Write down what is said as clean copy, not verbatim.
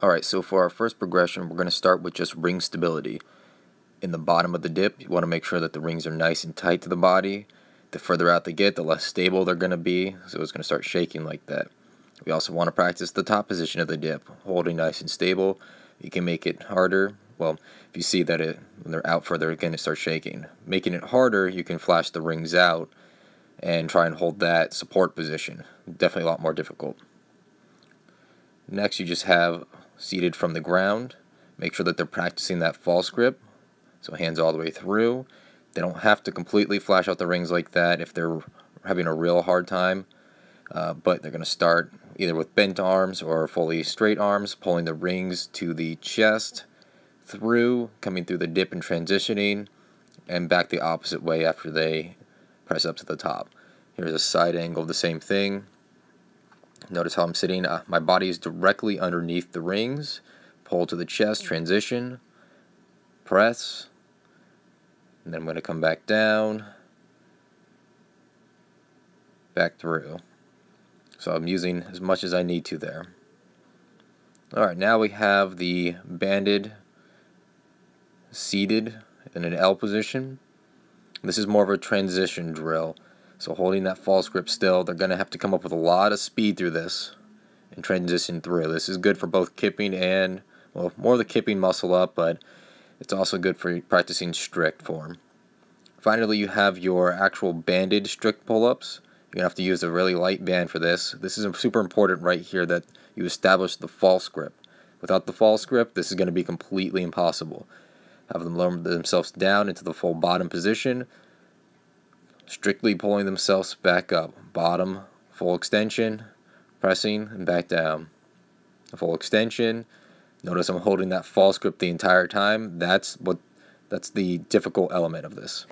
Alright, so for our first progression, we're going to start with just ring stability. In the bottom of the dip, you want to make sure that the rings are nice and tight to the body. The further out they get, the less stable they're going to be, so it's going to start shaking like that. We also want to practice the top position of the dip, holding nice and stable. You can make it harder. Well, if you see that when they're out further, it's going to start shaking. Making it harder, you can flash the rings out and try and hold that support position. Definitely a lot more difficult. Next, you just have seated from the ground. Make sure that they're practicing that false grip, so hands all the way through. They don't have to completely flash out the rings like that if they're having a real hard time, but they're going to start either with bent arms or fully straight arms, pulling the rings to the chest, through, coming through the dip and transitioning, and back the opposite way after they press up to the top. Here's a side angle of the same thing. Notice how I'm sitting. My body is directly underneath the rings. Pull to the chest, transition, press, and then I'm going to come back down, back through. So I'm using as much as I need to there. Alright, now we have the banded seated in an L position. This is more of a transition drill. So holding that false grip still, they're going to have to come up with a lot of speed through this and transition through. This is good for both kipping and, well, more of the kipping muscle up, but it's also good for practicing strict form. Finally, you have your actual banded strict pull-ups. You're going to have to use a really light band for this. This is super important right here that you establish the false grip. Without the false grip, this is going to be completely impossible. Have them lower themselves down into the full bottom position, strictly pulling themselves back up. Bottom, full extension, pressing, and back down. Full extension. Notice I'm holding that false grip the entire time. That's the difficult element of this.